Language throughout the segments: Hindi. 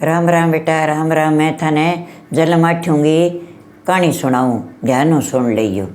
राम राम बेटा, राम राम। मैं थाने जलम आठूँगी कहानी सुनाऊँ, ध्यान सुन लियो।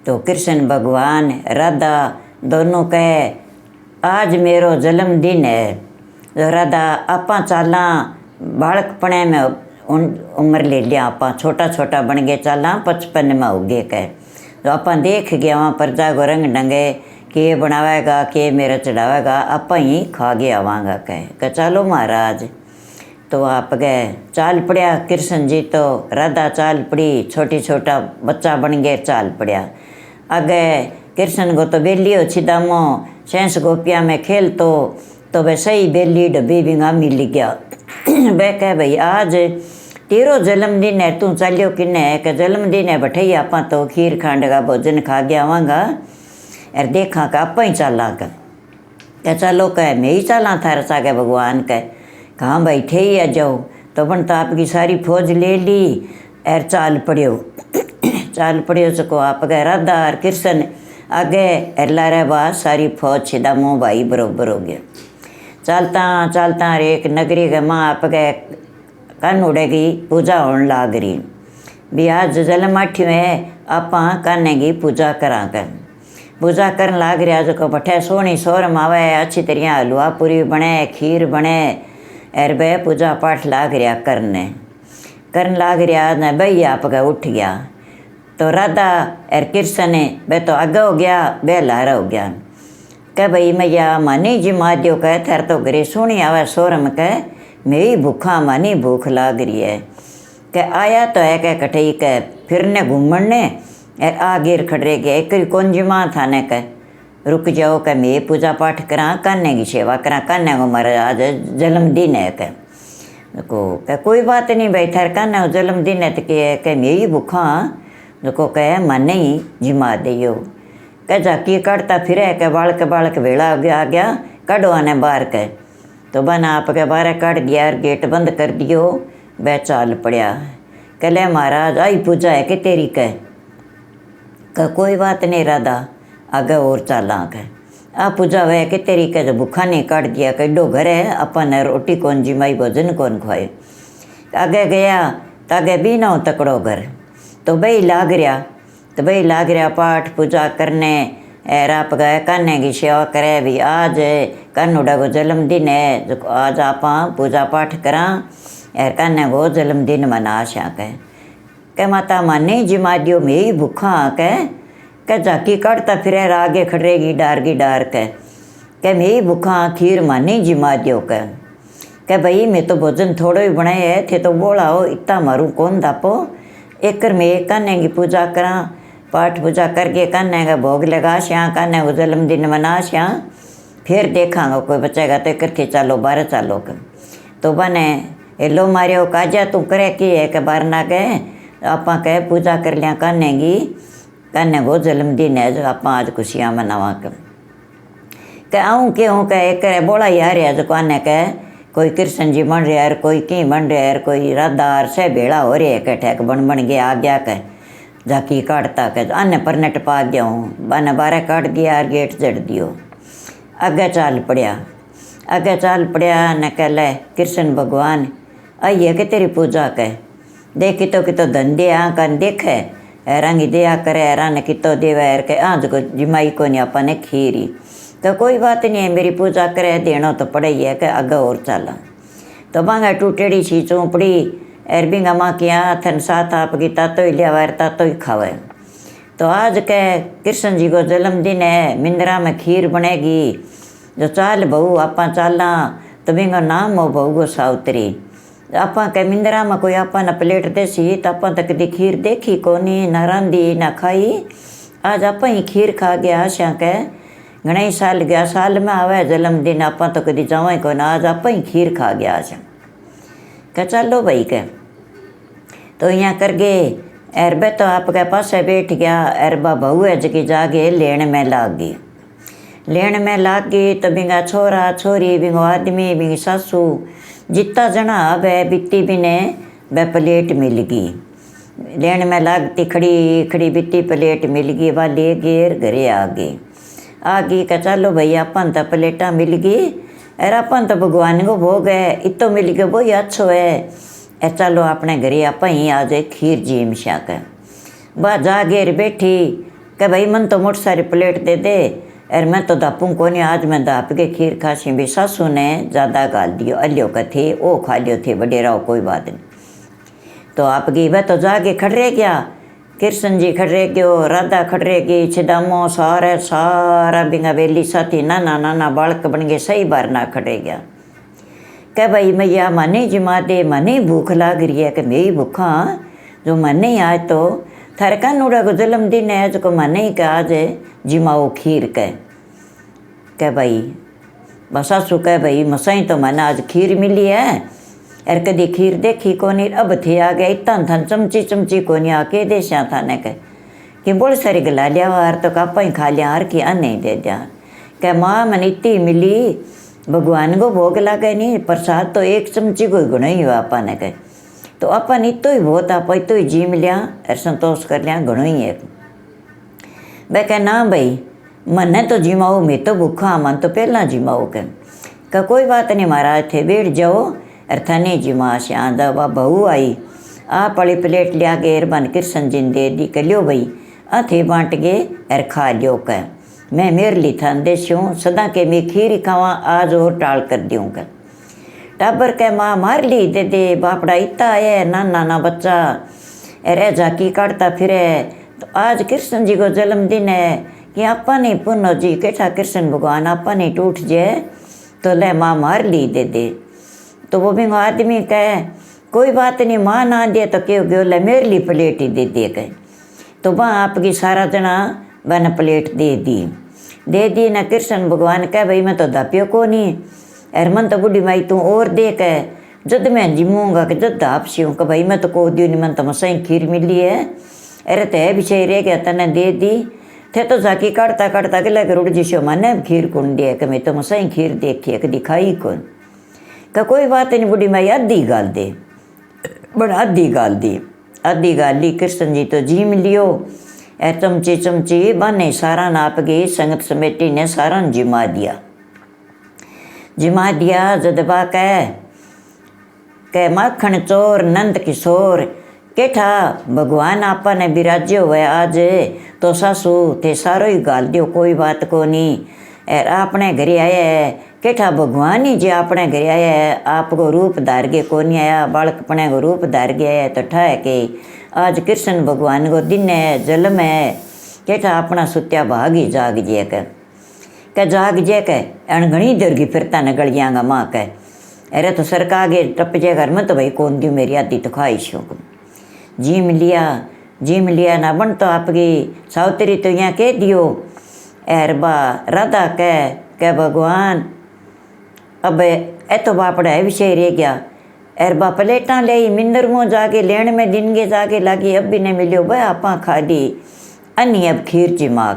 तो कृष्ण भगवान राधा दोनों कहे आज मेरो जन्मदिन है। तो राधा आपा चाला बालकपने में उम्र ले लिया, आपा छोटा छोटा बन गए, चाला 55 में हो गए कहे। तो आपा देख गया वहाँ प्रजा को रंग ढंगे के बनावेगा के मेरा चढ़ावेगा, आपा ही खा गया आवांगा कहे चलो महाराज। तो आप गए चाल पड़िया कृष्ण जी, तो राधा चाल पड़ी, छोटी छोटा बच्चा बन गए चाल पड़िया। आगे कृष्ण को तो बेली हो छिदामो शेष गोपिया में खेल तो वह सही बेली डब्बी बिंगा मिल गया। वह कह भाई आज तेरो जन्मदिन है, तू चलियो किन्ने है कि जन्मदिन है बठई आपा तो खीर खांड का भोजन खा गया आवांगा और देखा का आपा ही चाला कह चलो कह मैं ही चाला थारे सागे भगवान कह कहाँ भाई थे ही आ जाओ। तो बन तो आपकी सारी फौज ले ली और चाल पड़ियो सको आप गए राधा और कृष्ण आगे अल्लाह रे बात सारी फौज छिदा मुँह भाई बरोबर हो गया। चलता एक नगरी के माँ आप गए कानूड़े की पूजा होने लाग रही भी आज जलमाठी में आप कान्हे की पूजा करा कर पूजा करन लाग रहा जो बठे सोनी शोरम आवे अच्छी तरह हलवा पूरी बने खीर बने और बे पूजा पाठ लाग रहा करन लाग रहा न भाई आप गए उठ गया। तो राधा और कृष्ण ने बे तो आगे हो गया बे लारा हो गया कह भाई मैया मानी जी माँ दियो कह थार तो घरे सोनी आवे शोरम कह मेरी भूखा मानी भूख लाग रही है कह आया तो है कह कठई कह फिरने घूमने ने आ गिर खड़े गया एक कौन जी माँ था ने कह रुक जाओ कह मैं पूजा पाठ करा कान्हे की सेवा करा कान्हे को मारा आज जन्मदिन है कह कोई बात नहीं भाई थार कान्हे को जन्मदिन है तो कह मैं ही भूखा जो कह मन ही जिमा दियो कह झाकी काटता फिर कह बालक वेला आ गया काढ़ो आने बाहर कह। तो बन आप के बाहर काट दिया और गेट बंद कर दियो। वह चाल पड़िया कह ले महाराज आई पूजा है कि तेरी कह कोई बात नहीं राधा आगे और चाला कह आ पूजा वह कि तेरी कह जो भूखा नहीं काट दिया कहो घर है अपन रोटी कौन जिमाई भोजन कौन खुआए। आगे गया तो आगे भी ना हो तकड़ो घर तो भाई लाग रहा पाठ पूजा करने और आप गए कान्हे की सेवा करे भी आज कानूड़ा को जन्मदिन है जो आज आप पूजा पाठ करा और कान्हे को जन्मदिन मना आशा कह माता माने जिमा दियो मैं ही भूखा कह झाकी काटता फिर आगे खड़ेगी डार कह मैं ही भूखा खीर मानी जिमा दियो कह भाई मैं तो भोजन थोड़ो ही बनाए है थे तो बोला हो इतना मारू कौन दापो एक मैं कान्हे की पूजा करा पाठ पूजा करके कान्हे का भोग लगा श्या कान्हे को जन्मदिन मना श्या फिर देखांगा कोई बचेगा तो इकट्ठे चालो 12 चालो कर। तो बने हेलो मारियो काजा तू करे की है कि बार ना कहे आपा कहे पूजा कर लिया कान्हे को जन्मदिन है जो आप आज खुशियाँ मनावा कह आऊँ क्यों कह एक करे बोला यार है जो कान्हे कहे कोई कृष्ण जी बन रहा है कोई की बन रहा है कोई राधा से भेड़ा हो रही है कह ठेक बन गया आ गया कह झाकी काटता कह अन्य परनेट पा गया हूँ बन 12 काट दिया और गेट चढ़ दियो। आगे चाल पड़िया न कह ले कृष्ण भगवान आइए कि तेरी पूजा कह दे कितो धन दे कन देखे रंग दिया करे रन कितो देवे के आज को जिमाई को नहीं अपने खीरी तो कोई बात नहीं है मेरी पूजा करे देनो तो पड़े ही है कि आगे और चला। तो बांगा टूटेड़ी सी चौपड़ी और बिंगा माँ किया थन साथ आपकी तातो ही लिया तातो ही खावे। तो आज के कृष्ण जी को जन्मदिन है मिंदरा में खीर बनेगी जो चाल बहू आपा चाला तो बिंगा नाम हो बहू गो सावतरी आपा के मिंदरा में कोई आपा न प्लेट देसी तो आपा तक दी खीर देखी कोनी ना रांधी ना खाई आज आपा ही खीर खा गया आशा के घणे साल गया साल में आवे जन्मदिन आपा तो कभी जावा को ना आज आपा ही खीर खा गया आशा कह चलो भाई कह। तो यहाँ कर गए अरबे तो आपके पास बैठ गया अरबा बहू है जगी जागे लेन में लाग गई तो बिंगा छोरा छोरी बिंगो आदमी बिंगी सासू जितना जना वह बित्ती बिने वह प्लेट मिल गई लेन में लागती खड़ी बित्ती प्लेट मिल गई वह ले गेर घरे आ गई कह चलो भाई अपन तो प्लेटा मिल गई अरे अपन तो भगवान को भोग है, इतो मिल के वो ही अच्छो है। ए चलो अपने घरे आप ही आ जाए खीर जी मिशा कर। बा जा घेर बैठी कि भाई मन तो मोट सारी प्लेट दे दे। अरे मैं तो दापूँ को नहीं, आज मैं दाप के खीर खासी। भी सासू ने ज़्यादा गाल दियो, अलियो का थे ओ खा लियो थे वडेरा, कोई बात नहीं। तो आप गई वह तो जाके खड़े गया, कृष्ण जी खड़े गयो, राधा खड़े गई, छिदामो सारे सारा बिंगा बेली साथी नाना नाना बालक बन गए, सही बार ना खड़े गया। कह भाई मैया मने जिमा दे, मने भूख लाग रही है। कि मैं ही भूखा जो मने आज तो थारे का नूड़ा को जन्मदिन है, जो मने ही का आज जिमाओ खीर कह भाई। बस सासू कह भाई मसाई तो मैंने आज खीर मिली है, अरे कदी खीर देखी कोनी, अब थे आ गया इतना था चमची चमची कोनी आके देशा था ने कह कि बहुत सारी गला लिया हार तो कापा ही खा लिया हार की नहीं दे दिया। कह माँ मैंने इतनी मिली, भगवान को भोग लगे नहीं, प्रसाद तो एक चमची को गुण ही हुआ आपा ने कह। तो अपन इतो ही बहुत आप इतो ही जी मिलिया और संतोष कर लिया घणो ही है। वह कह ना भाई मन्ने तो जिमाओ, मैं तो भूखा, मन तो पहला जिमाओ। कह कोई बात नहीं महाराज थे बैठ जाओ और थने जिमा से आधा। वह बहू आई आप पड़ी प्लेट लिया के एरबान कृष्ण जी ने दे दी। कह लियो भाई थे बांट गए और खा लियो। कह मैं मेरे लिए था देशूँ सदा के मैं खीर खावा, आज और टाल कर दूँगा। टाबर कह माँ मार ली दे दे, बापड़ा इतना है नाना ना बच्चा अरे झाकी काटता फिरे। तो आज कृष्ण जी को जन्मदिन है कि आपा नहीं पुनो जी कैठा कृष्ण भगवान आपा नहीं टूट जाए, तो ले माँ मार ली दे दे। तो वो भी आदमी कहे कोई बात नहीं माँ ना दे तो क्यों क्यों ले मेरे लिए प्लेट ही दे दिए कहे। तो वहाँ आपकी सारा जना बन प्लेट दे दी ना। कृष्ण भगवान कहे भाई मैं तो दापियो को नहीं, अरे मन तो बुढ़ी माई तू और दे कह जद मैं जिमूँगा कि जद आप सी हूँ। भाई मैं तो को दियो नहीं, मन तो मसाई खीर मिली है, अरे तय बिछाई रह गया तने दे दी थे। तो जाकी काटता काटता के लगे रुड़ जिसो मैंने खीर कौन दिया कि मैं तो मसाई खीर देखी है कि दिखाई कौन। का कोई बात नहीं बुढ़ी माई आधी गाल दे, बड़ा आधी गाल ली। कृष्ण जी तो जीम लियो ए चमची चमची बने सारा नाप गई, संगत समेटी ने सारा जिमा दिया। जदबा कह माखन चोर नंद किशोर केठा भगवान आपा ने बिराज्यो हुआ आज, तो सासू थे सारो ही गाल दियो कोई बात को नहीं। और अपने घरे आया है केठा भगवान ही जे अपने घरे आया है, आपको रूप धार के को नहीं आया, बालकपने को रूप धार के आया। तो ठा के आज कृष्ण भगवान को दिन है जन्म है, केठा अपना सुत्या भाग ही जाग जे कह जाग जे कह घनी देर की फिरता न गलियांगा माँ कह। अरे तो सरका आगे टप जे घर में तो भाई कौन दी मेरी आदि तो ख्वाहिश हो। जीम लिया ना बन तो आपकी सावतरी तो यहाँ कह दियो। एर बा राधा कह भगवान अब ए तो बापड़ा है विषय रह गया। एर बा प्लेटा ले मिंदर मुँह जाके लेन में दिन के जाके लगी, अब भी नहीं मिलो भाई आपा खा दी अन्य अब खीर जिमा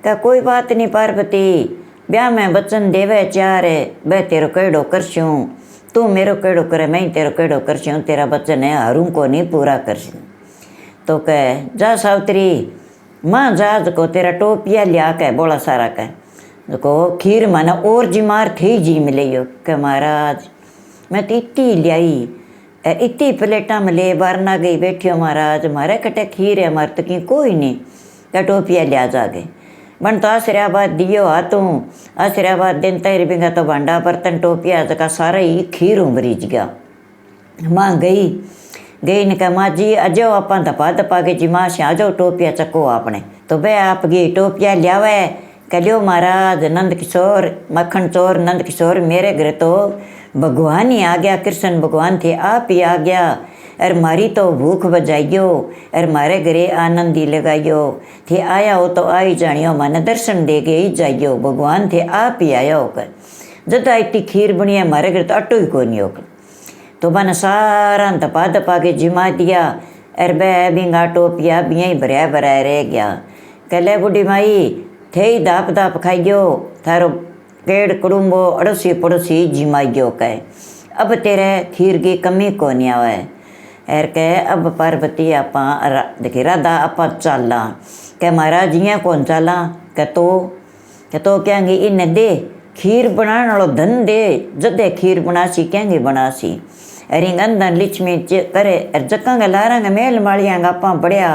कह कोई बात नहीं पार्वती, ब्याह में बचन देवे चार वह तेरो केड़ो करसूँ, तू मेरो केड़ो करे मैं तेरो केड़ो करसूँ, तेरा बचन है हरू को नहीं पूरा करसूँ। तो कह जा सावित्री माँ जाज को तेरा टोपिया लिया कह बोला सारा कह को खीर माना और जिमार थी जी मिले कह महाराज मैं तो इतनी लियाई इतनी प्लेटा में ले बार ना गई बैठियो महाराज, हमारे कटे खीर है हमारे तो की कोई नहीं। कह टोपिया लिया जागे बन तो आशीर्वाद दियो हाथों आशीर्वाद दिन तेरी बिंगा तो भांडा बर्तन टोपिया जका सारा ही खीर उमरीज गया। माँ गई ने कहा माँ जी अजो आप दपा के जी माँ से आ जाओ टोपिया चको आपने। तो वह आपकी टोपिया लियावे कह लियो महाराज नंद किशोर मक्खन चोर नंद किशोर मेरे घर तो भगवान ही आ गया, कृष्ण भगवान थे आप ही आ गया, अर मारी तो भूख बजाइयो अर मारे घरे आनंद ही लगाइयो, थे आया हो तो आई जानियो मन दर्शन दे के ही जाइयो, भगवान थे आप ही आया होकर जदा इतनी खीर बनी है मारे घर तो अटो ही को नहीं होकर। तो बन सारा दपा के जिमा दिया अर बह बिंगा टोपिया भी यहीं भराया रह गया। कहले बुढ़ी माई थे ही दाप खाइयो थारो केड़ कुड़ुम्बो अड़ोसी पड़ोसी जिमाइयो कहे अब तेरे खीर की कमी को नहीं आवे। एर कहे अब पार्वती आपा देखी राधा आपा चला कह महाराज यहाँ कौन चला कह तो कहेंगे इन्हें दे खीर बनाने वालों धन दे, जदे खीर बनासी केंगे बनासी। रिंग अंदर लिचमी करे जक्का लारा मेल मालिया आपा बढ़िया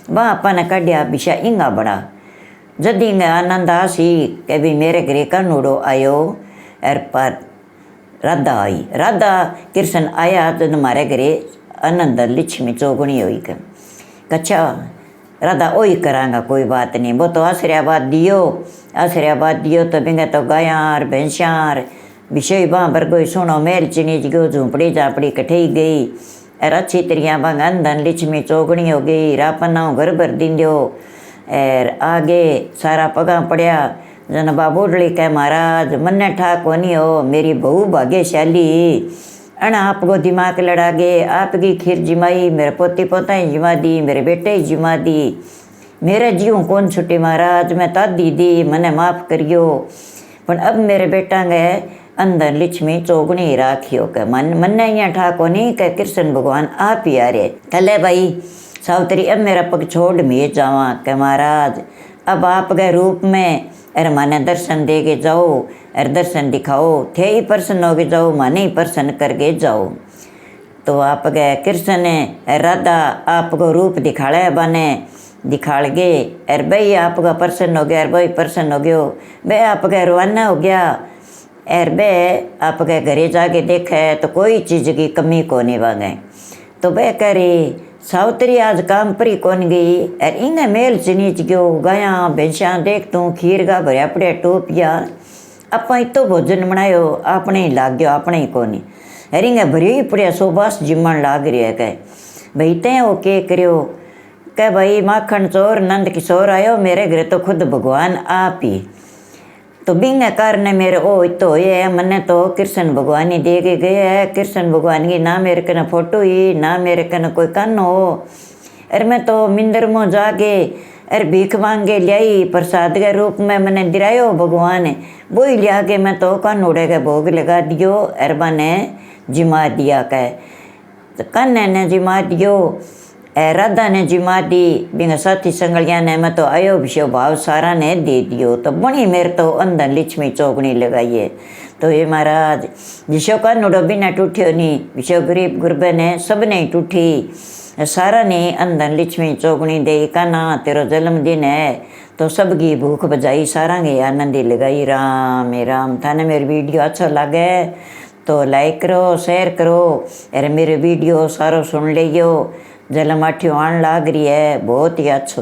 वहाँ आपा ने कढ़िया बिशा इंगा बड़ा। जदी आनंद आसी के भी मेरे घरे कन्नूड़ो आयो एर पर राधा आई। राधा कृष्ण आया तो मारे घरे आनंद लिक्ष्मी चौगुनी हुई के कच्छा राधा वही करांगा कोई बात नहीं। वो तो आश्रयाबाद दियो तो बिंगे तो गायार भैंसार विषय बाँ बरगोई सुनो मेल चिनीज गयो झूंपड़ी झापड़ी कठई गई एर अच्छी तरिया बांग अंधन लिक्ष्मी चौगणी हो गई। रापना घर भर दिन दो एर आगे सारा पगा पड़िया। जन बाबूडली कह महाराज मन्ने ठाक होनी हो, मेरी बहू भाग्यशाली अण आपको दिमाग लड़ा गे, आपकी खीर जिमाई, मेरे पोती पोता ही जिमा दी, मेरे बेटे ही जिमा दी, मेरे जीव कौन छुट्टी महाराज, मैं तादी दी मने माफ़ करियो। पर अब मेरे बेटा गए अंदर लिक्ष्मी चौगुनी राखियो के मन्ने यहाँ ठाक होनी के कृष्ण भगवान आप ही आ रहे। कले भाई सावतरी अब मेरा पग छोड़ मैं जावा के महाराज अब आप गए रूप में अरे माने दर्शन दे के जाओ, अरे दर्शन दिखाओ, थे ही प्रसन्न हो के जाओ, माने ही प्रसन्न करके जाओ। तो आप गए कृष्ण ने राधा आपको रूप दिखाड़े बने दिखाड़ गए, अरे भाई आपका प्रसन्न हो गया, अरे भाई प्रसन्न हो गयो, भाई आपका रवाना हो गया। अरे बे आपके घरे जाके देखे तो कोई चीज़ की कमी को नहीं वागे। तो बे कह रही सावतरी आज काम परी कौन गई अर इंगे मेल चनीच गयो, गाया भैंसा देख तू खीर का भरया पड़े टोपिया, आपा इतो भोजन बनायो आपने ही लाग गयो, आपने ही कोनी अर इंगे भरी पड़िया सोबास जिमन लाग रही है। कह भाई तें वो के करियो कह भाई माखन चोर नंद किशोर आयो मेरे घरे तो खुद भगवान आप ही। तो बिंगे कारण मेरे ओ तो ये मने तो कृष्ण भगवान ही दे के गए है, कृष्ण भगवान की ना मेरे कन फोटो ही ना मेरे कन कोई कन हो। अरे मैं तो मिंदर में जाके अरे भीख मांगे लियाई प्रसाद के रूप में मैंने दिरायो भगवान वो ही लिया के मैं तो कन उड़े के भोग लगा दियो अरबा ने जिमा दिया कह। तो कन ने जिमा दियो राधा ने जिमा दी बिंगा साथी संगलिया ने मैं तो आयो विषय भाव सारा ने दे दियो। तो बनी मेरे तो अंदर लिक्ष्मी चौगनी लगाइए। तो ये महाराज जिसो का नुड़ो बिना टूठियो नहीं, विषय गरीब गुरबे ने सब ने टूठी सारा ने अंदर लिक्ष्मी चौगनी दे काना तेरो जन्मदिन है तो सबकी भूख बजाई सारा के आनंदी लगाई। राम थाने मेरी वीडियो अच्छा लगे तो लाइक करो शेयर करो अरे मेरे वीडियो सारो सुन लियो। जलमाठियों आन लाग रही है बहुत ही अच्छो है।